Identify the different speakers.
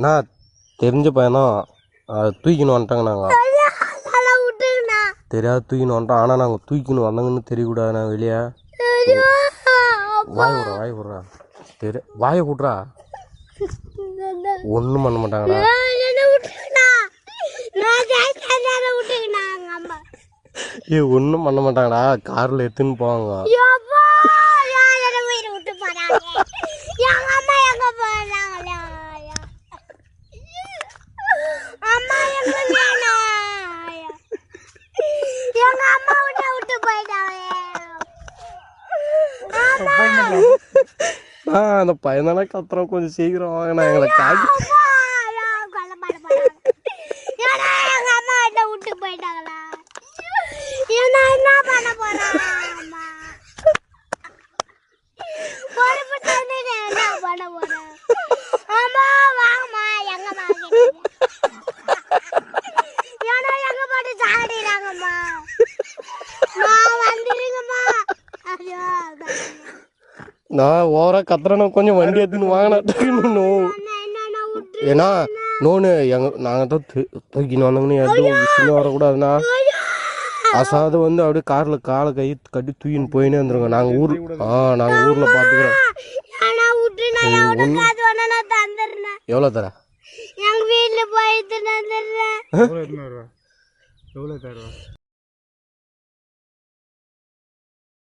Speaker 1: நான் தெரிஞ்ச பையனும் தூக்கின்னு வந்துட்டாங்க. நாங்கள் தெரியாது தூக்கின்னு வந்துட்டோம். ஆனால் நாங்கள் தூக்கின்னு வந்தாங்கன்னு தெரியக்கூடாது. நான் வெளியே வாய் விட்றா வாயை விட்றா. ஒன்றும் பண்ண மாட்டாங்கடா. ஒன்றும் பண்ண மாட்டாங்கடா. காரில் எடுத்துன்னு போவாங்க. அந்த பையனால கத்துறோம். கொஞ்சம் சீக்கிரம் வாங்கினா எங்களை காட்டி நான் ஓவரா கத்துறேன்னா கொஞ்சம் வண்டி எடுத்துன்னு வாங்கினா. ஏன்னா நோன்னு நாங்கள் தான் தூக்கின்னு வந்தோங்கன்னு எதுவும் விஷயம் வரக்கூடாதுண்ணா. அசாது வந்து அப்படியே காரில் காலை கை கட்டி தூக்கின்னு போயினே வந்துருங்க. நாங்கள் ஊரில் பார்த்துக்கிறோம். எவ்வளோ தர
Speaker 2: எங்க வீட்டுல போயிட்டு